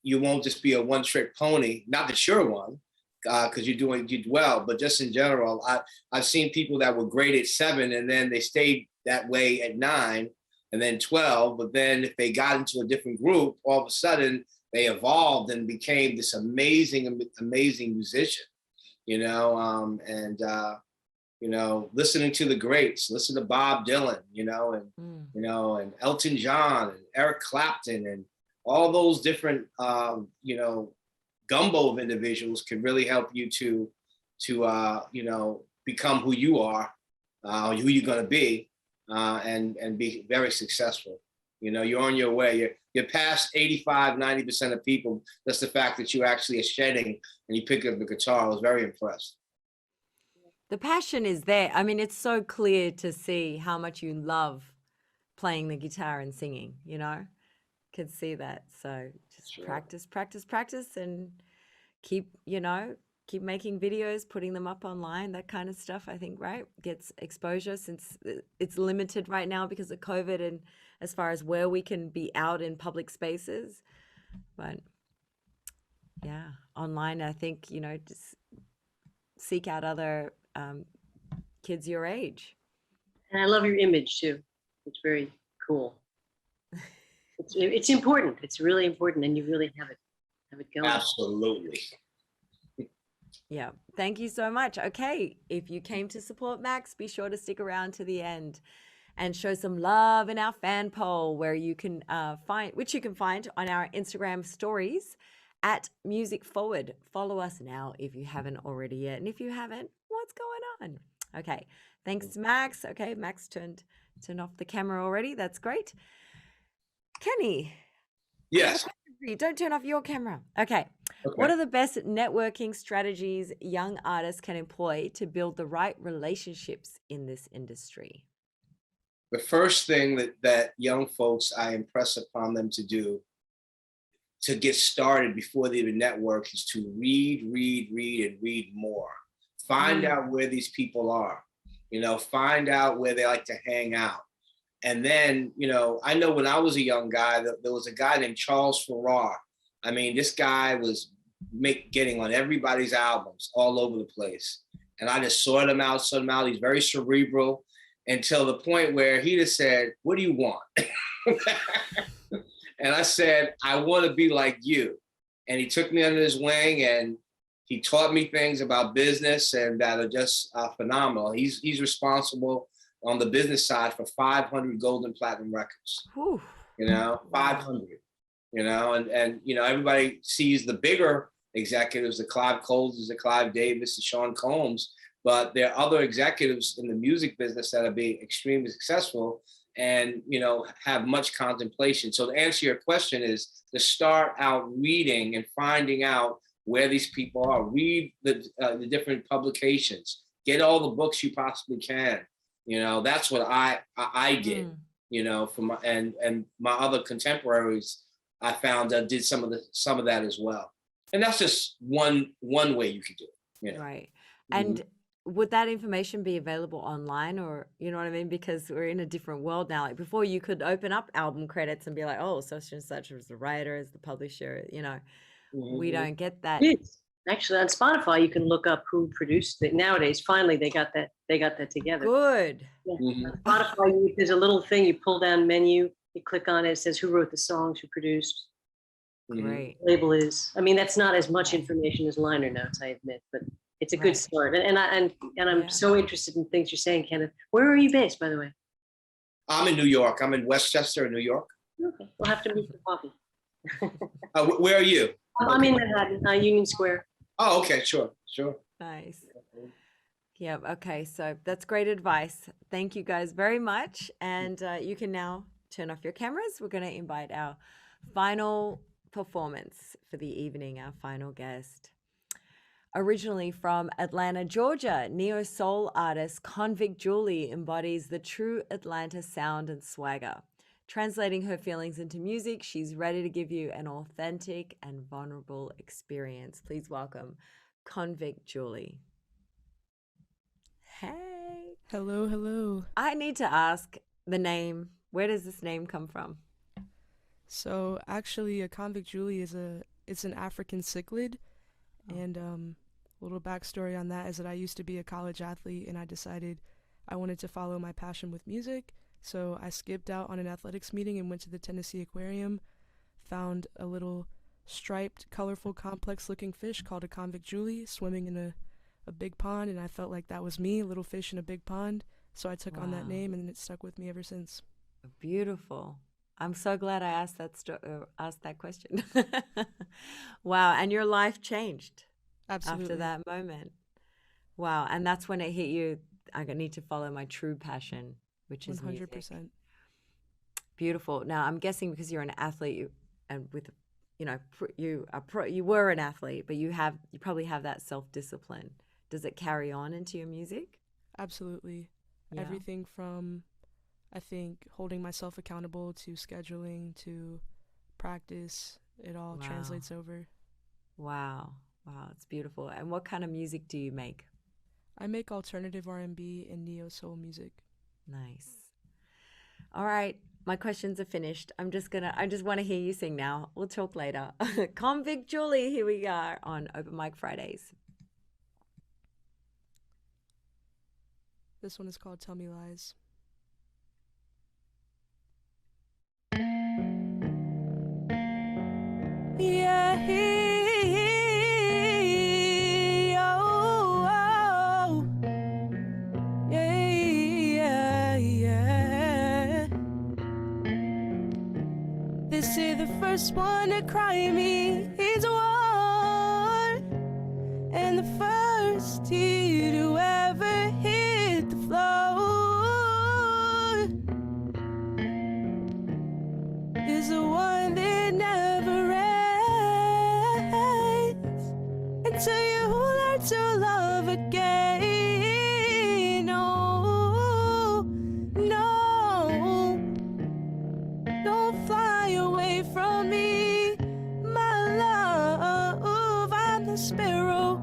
you won't just be a one-trick pony. Not that you're one, because you did well, but just in general, I've seen people that were great at 7, and then they stayed that way at 9, and then 12. But then if they got into a different group, all of a sudden they evolved and became this amazing musician. Listening to the greats, listen to Bob Dylan, and Elton John and Eric Clapton and all those different, gumbo of individuals can really help you to become who you are, who you're going to be, and be very successful. You're on your way. You're past 85, 90% of people. That's the fact that you actually are shedding and you pick up the guitar. I was very impressed. The passion is there. I mean, it's so clear to see how much you love playing the guitar and singing, you know? Could see that. So just Sure. practice, practice, practice, and keep, keep making videos, putting them up online, that kind of stuff, I think, right? Gets exposure since it's limited right now because of COVID and as far as where we can be out in public spaces. But yeah, online, I think, just seek out other kids your age. And I love your image too. It's very cool. It's important. It's really important, and you really have it going. Absolutely. Yeah, thank you so much. Okay, if you came to support Max, be sure to stick around to the end and show some love in our fan poll, where you can which you can find on our Instagram stories at Music Forward. Follow us now if you haven't already yet, and if you haven't, what's going on? Okay, thanks, Max. Okay, Max turned off the camera already. That's great. Kenny. Yes. Don't turn off your camera. Okay. What are the best networking strategies young artists can employ to build the right relationships in this industry? The first thing that young folks, I impress upon them to do to get started before they even network is to read, and read more. Find out where these people are, find out where they like to hang out. And then, I know when I was a young guy, there was a guy named Charles Farrar. I mean, this guy was getting on everybody's albums all over the place. And I just sorted him out. He's very cerebral until the point where he just said, "What do you want?" And I said, "I want to be like you." And he took me under his wing and he taught me things about business and that are just phenomenal. He's responsible on the business side for 500 gold and platinum records. Whew. 500. And everybody sees the bigger executives, the Clive Coles, the Clive Davis, the Sean Combs, but there are other executives in the music business that are being extremely successful and have much contemplation. So to answer your question is to start out reading and finding out where these people are. Read the different publications. Get all the books you possibly can. That's what I did. From and my other contemporaries, I found did some of that as well. And that's just one way you could do it. Right. And would that information be available online, or you know what I mean? Because we're in a different world now. Like before, you could open up album credits and be like, "Oh, such and such was the writer, is the publisher." We don't get that. Yes. Actually, on Spotify, you can look up who produced it. Nowadays, finally, they got that together. Good. Yeah. On Spotify, there's a little thing, you pull down menu, you click on it, it says who wrote the songs, who produced. Great. Label is. I mean, that's not as much information as liner notes, I admit, but it's a good start. And I'm so interested in things you're saying, Kenneth. Where are you based, by the way? I'm in New York. I'm in Westchester, New York. Okay, we'll have to meet for coffee. Where are you? I'm in Manhattan, Union Square. Oh, okay, sure. Nice. Yeah. Okay. So that's great advice. Thank you guys very much. And you can now turn off your cameras. We're going to invite our final performance for the evening, our final guest. Originally from Atlanta, Georgia, neo soul artist Convict Julie embodies the true Atlanta sound and swagger. Translating her feelings into music, she's ready to give you an authentic and vulnerable experience. Please welcome Convict Julie. Hey. Hello. I need to ask the name. Where does this name come from? So actually, a Convict Julie it's an African cichlid, and a little backstory on that is that I used to be a college athlete, and I decided I wanted to follow my passion with music. So I skipped out on an athletics meeting and went to the Tennessee Aquarium, found a little striped, colorful, complex-looking fish called a Convict Julie swimming in a big pond, and I felt like that was me, a little fish in a big pond. So I took on that name, and it stuck with me ever since. Beautiful. I'm so glad I asked that question. Wow, and your life changed. Absolutely. After that moment. Wow, and that's when it hit you, I need to follow my true passion, which is 100%. Music. Beautiful. Now, I'm guessing because you're an athlete and with, you were an athlete, but you probably have that self-discipline does it carry on into your music? Absolutely. Yeah. Everything from, I think, holding myself accountable to scheduling to practice, it all Wow. translates over. Wow. Wow, it's beautiful. And what kind of music do you make? I make alternative R&B and neo soul music. Nice. All right, my questions are finished. I just want to hear you sing now. We'll talk later. Convict Julie, here we are on Open Mic Fridays. This one is called Tell Me Lies. Yeah, oh, oh. Yeah, yeah. They say the first one to cry me is one, and the first tear to ever hit the floor is the one that never ends until you learn to love again. No, no, don't fly away from me, my love. I'm the sparrow,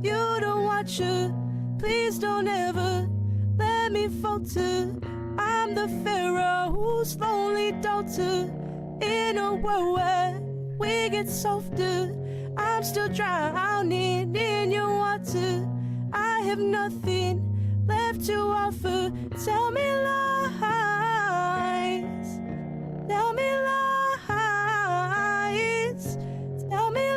you the watcher. Please don't ever let me falter. I'm the pharaoh's lonely daughter. In a world where we get softer, I'm still drowning in your water. I have nothing left to offer. Tell me lies, tell me lies, tell me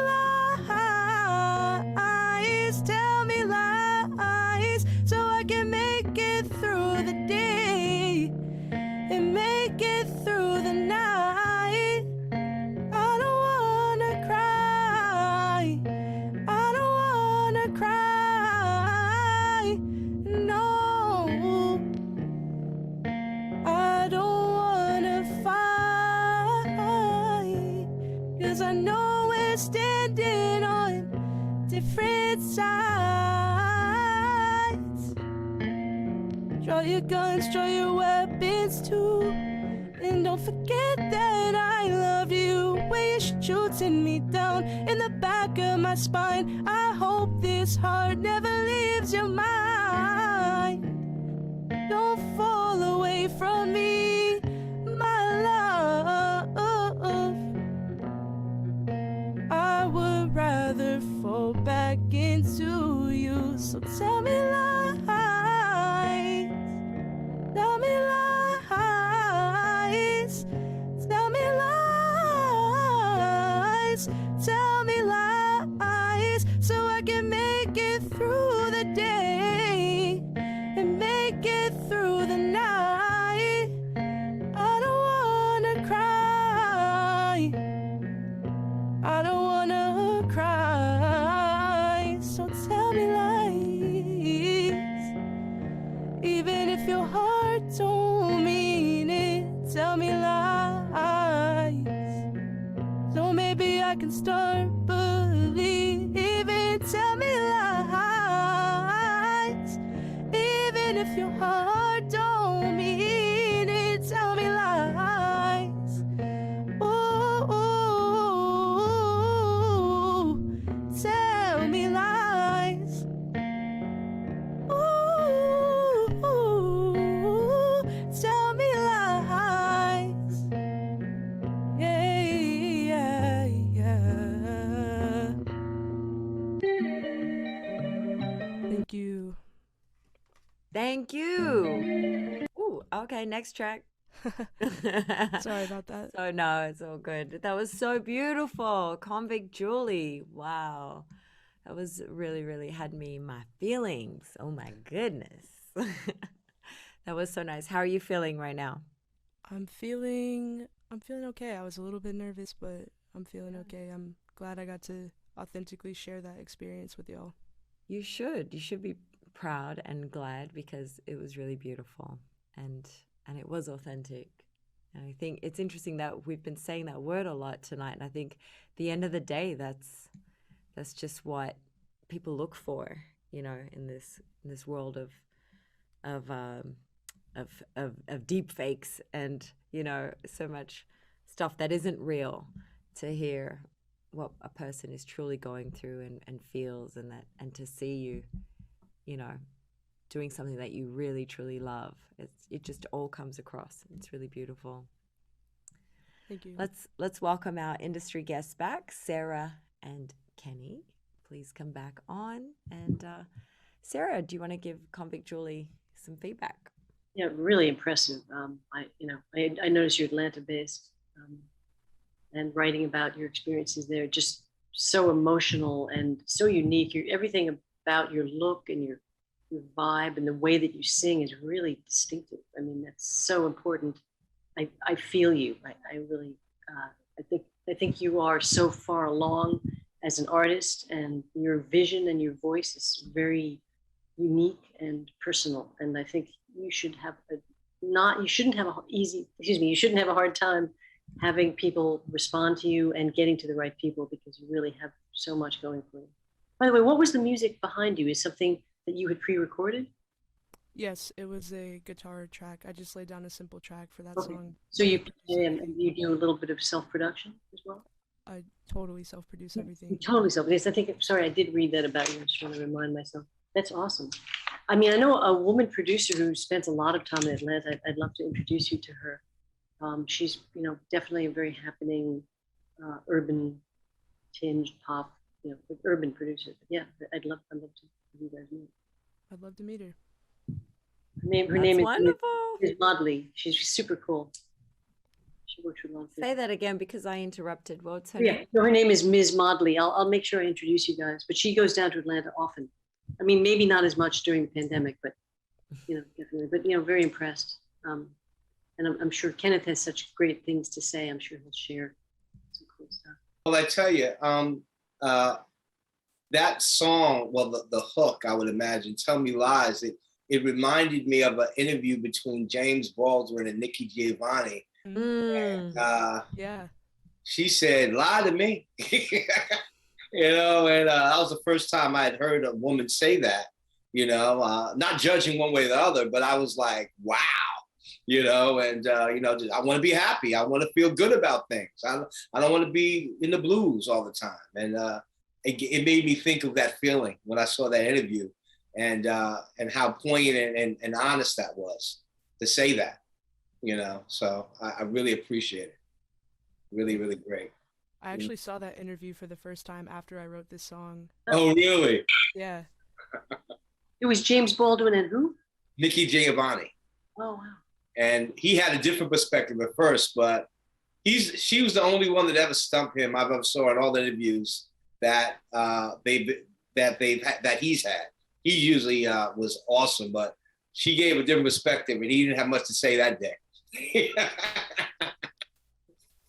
lies, tell me lies, so I can make it through the day and make it through the night. I don't wanna cry, I don't wanna cry, no, I don't wanna fight, 'cause I know we're standing on different sides. Draw your guns, draw your weapons too, and don't forget that I love you. When you're shooting me down in the back of my spine, I hope this heart never leaves your mind. Don't fall away from me, my love. I would rather fall back into you. So tell me lies, tell me lies, tell me lies, tell me lies, so I can make it through the day and make it through the night. I don't wanna cry, I don't wanna cry, so tell me lies, even if your heart don't mean it. Tell me lies, so maybe I can start believing. Tell me lies, even if your heart don't mean it. Tell me lies, ooh, tell me lies, ooh, tell me lies, yeah, yeah. Thank you. Thank you. Ooh, okay, next track. Sorry about that. So no, it's all good. That was so beautiful. Convict Julie. Wow. That was really, really had me in my feelings. Oh my goodness. That was so nice. How are you feeling right now? I'm feeling okay. I was a little bit nervous, but I'm feeling okay. I'm glad I got to authentically share that experience with y'all. You should. You should be proud and glad because it was really beautiful and it was authentic. And I think it's interesting that we've been saying that word a lot tonight. And I think at the end of the day, that's just what people look for you know, in this world of deep fakes and, you know, so much stuff that isn't real, to hear what a person is truly going through and feels, and to see you, you know, doing something that you really truly love. It just all comes across. It's really beautiful. Thank you. Let's welcome our industry guests back, Sarah and Kenny. Please come back on. And Sarah, do you want to give Convict Julie some feedback? Yeah, really impressive. I noticed you're Atlanta based, and writing about your experiences there, just so emotional and so unique. Everything about your look and your vibe and the way that you sing is really distinctive. I mean, that's so important. I feel you. I really, I think you are so far along as an artist, and your vision and your voice is very unique and personal. And I think you should have you shouldn't have a hard time having people respond to you and getting to the right people, because you really have so much going for you. By the way, what was the music behind you? Is something that you had pre-recorded? Yes, it was a guitar track. I just laid down a simple track for that Okay. song. So you play and you do a little bit of self-production as well? I totally self-produce You everything. totally self-produced. Sorry, I did read that about you. I just want to remind myself. That's awesome. I mean, I know a woman producer who spends a lot of time in Atlanta. I'd love to introduce you to her. She's, you know, definitely a very happening, urban tinged pop, you know, urban producer. But yeah, I'd love to have you guys meet. I'd love to meet her. Her That's name is wonderful. Ms. Modley. She's super cool. She works with a lot of people. Say that again, because I interrupted. What's her Yeah, name? no, her name is Ms. Modley. I'll make sure I introduce you guys, but she goes down to Atlanta often. I mean, maybe not as much during the pandemic, but, you know, definitely, but, you know, very impressed. And I'm sure Kenneth has such great things to say. I'm sure he'll share some cool stuff. Well, I tell you, that song, well, the hook, I would imagine, Tell Me Lies, it reminded me of an interview between James Baldwin and Nikki Giovanni. Yeah. She said, lie to me. You know, and that was the first time I had heard a woman say that, you know, not judging one way or the other, but I was like, wow, you know, and, you know, I want to be happy. I want to feel good about things. I don't want to be in the blues all the time. And it made me think of that feeling when I saw that interview, and how poignant and honest that was to say that, you know, so I really appreciate it. Really, really great. I actually saw that interview for the first time after I wrote this song. Oh, really? Yeah. It was James Baldwin and who? Nikki Giovanni. Oh, wow. And he had a different perspective at first, but she was the only one that ever stumped him I've ever saw in all the interviews that he's had. He usually was awesome, but she gave a different perspective, and he didn't have much to say that day.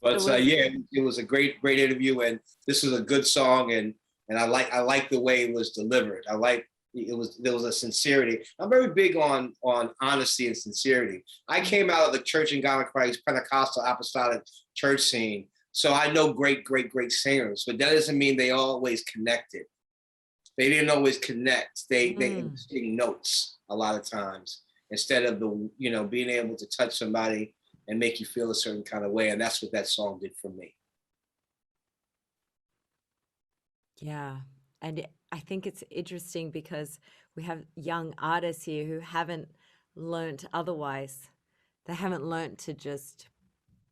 But yeah, it was a great interview, and this was a good song, and I like the way it was delivered. There was a sincerity. I'm very big on honesty and sincerity. I came out of the Church in God in Christ Pentecostal Apostolic Church scene, so I know great singers, but that doesn't mean they always connected. They didn't always connect. They sing notes a lot of times instead of being able to touch somebody and make you feel a certain kind of way. And that's what that song did for me. Yeah. And I think it's interesting because we have young artists here who haven't learnt otherwise. They haven't learnt to just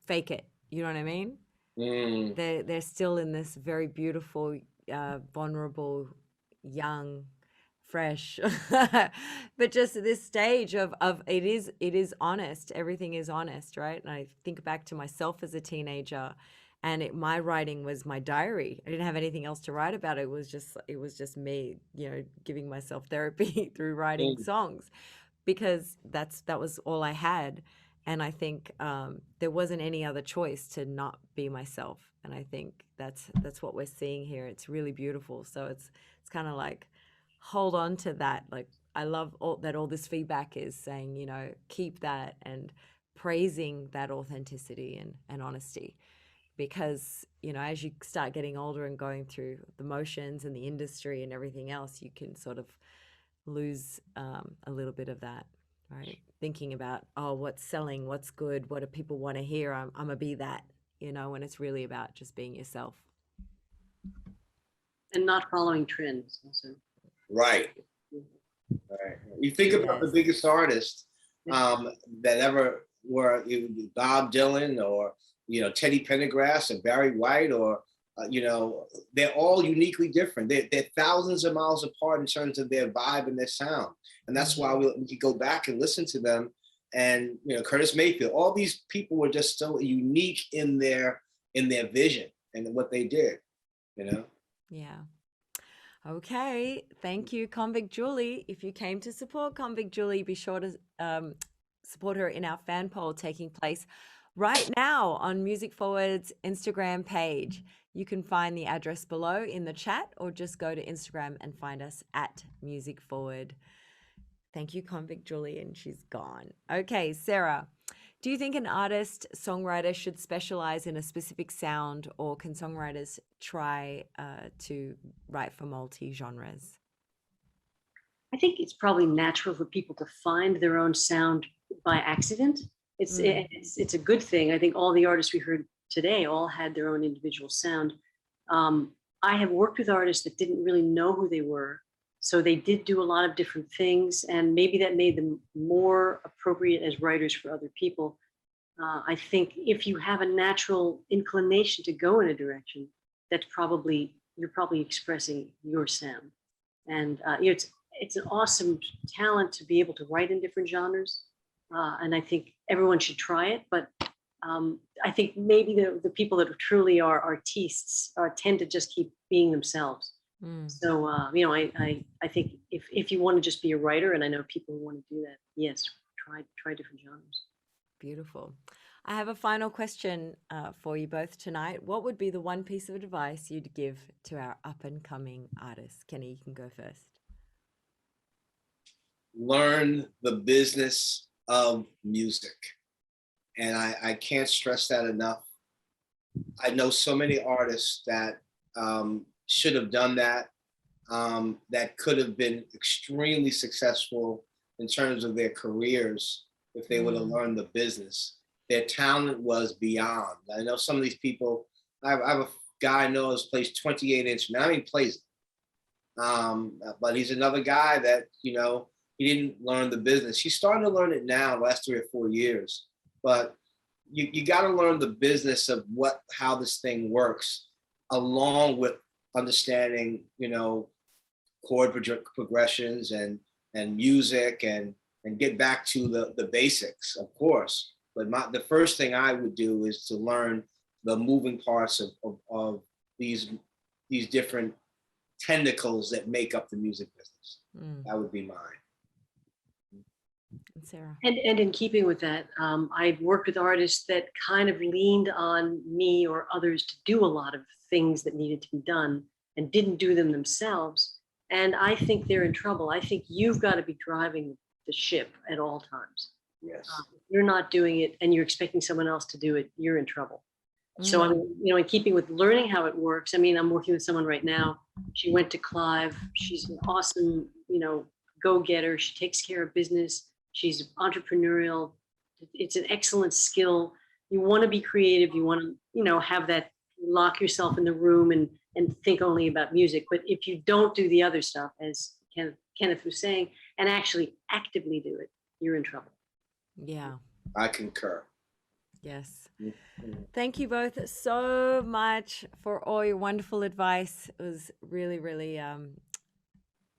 fake it. You know what I mean? They're still in this very beautiful, vulnerable, young, fresh, but just this stage of it is honest. Everything is honest, right? And I think back to myself as a teenager, and my writing was my diary. I didn't have anything else to write about. It was just me, giving myself therapy through writing songs, because that was all I had. And I think there wasn't any other choice to not be myself. And I think that's what we're seeing here. It's really beautiful. So it's kind of like, hold on to that. Like, I love all this feedback is saying, keep that, and praising that authenticity and honesty. because, you know, as you start getting older and going through the motions and the industry and everything else, you can sort of lose a little bit of that, right? Thinking about, oh, what's selling, what's good, what do people want to hear? I'm going to be that, you know, when it's really about just being yourself. And not following trends also. Right. Right. You think about the Yes. biggest artists that ever were, it would be Bob Dylan or, you know, Teddy Pendergrass or Barry White or, you know, they're all uniquely different. They're thousands of miles apart in terms of their vibe and their sound. And that's why we can go back and listen to them. And, you know, Curtis Mayfield, all these people were just so unique in their vision and what they did, you know? Yeah. Okay. Thank you, Convict Julie. If you came to support Convict Julie, be sure to support her in our fan poll taking place right now on Music Forward's Instagram page. You can find the address below in the chat or just go to Instagram and find us at Music Forward. Thank you, Convict Julie, and she's gone. Okay, Sarah, do you think an artist, songwriter should specialize in a specific sound, or can songwriters try to write for multi-genres? I think it's probably natural for people to find their own sound by accident. It's a good thing. I think all the artists we heard today all had their own individual sound. I have worked with artists that didn't really know who they were, so they did do a lot of different things, and maybe that made them more appropriate as writers for other people. I think if you have a natural inclination to go in a direction, you're probably expressing your sound, and you know, it's an awesome talent to be able to write in different genres, and I think everyone should try it. But I think maybe the people that truly are artistes tend to just keep being themselves. So you know, I think if you want to just be a writer, and I know people who want to do that, yes, try different genres. Beautiful. I have a final question for you both tonight. What would be the one piece of advice you'd give to our up and coming artists? Kenny, you can go first. Learn the business of music. And I can't stress that enough. I know so many artists that should have done that, that could have been extremely successful in terms of their careers if they would have learned the business. Their talent was beyond. I know some of these people, I have a guy I know who plays 28 instruments. I mean, plays it. But he's another guy that, you know, he didn't learn the business. He's starting to learn it now, the last 3 or 4 years. But you got to learn the business of how this thing works, along with understanding, you know, chord progressions and music and get back to the basics, of course. But the first thing I would do is to learn the moving parts of these different tentacles that make up the music business. That would be mine. And Sarah. And in keeping with that, I've worked with artists that kind of leaned on me or others to do a lot of things that needed to be done and didn't do them themselves. And I think they're in trouble. I think you've got to be driving the ship at all times. Yes. If you're not doing it and you're expecting someone else to do it, you're in trouble. So I'm, you know, in keeping with learning how it works. I mean, I'm working with someone right now. She went to Clive. She's an awesome, you know, go-getter. She takes care of business. She's entrepreneurial. It's an excellent skill. You want to be creative. You want to, you know, have that, lock yourself in the room and think only about music. But if you don't do the other stuff, as Kenneth was saying, and actually actively do it, you're in trouble. Yeah. I concur. Yes. Thank you both so much for all your wonderful advice. It was really, really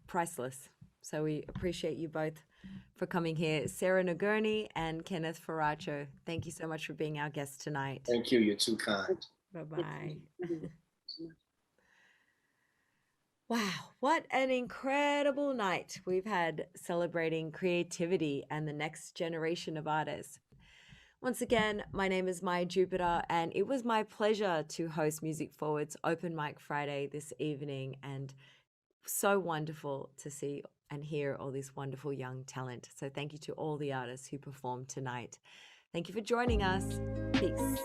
priceless. So we appreciate you both for coming here. Sarah Nagurney and Kenneth Faracho, thank you so much for being our guests tonight. Thank you. You're too kind. Bye-bye. Wow, what an incredible night we've had celebrating creativity and the next generation of artists. Once again, my name is Maya Jupiter, and it was my pleasure to host Music Forward's Open Mic Friday this evening, and so wonderful to see and hear all this wonderful young talent. So thank you to all the artists who performed tonight. Thank you for joining us. Peace.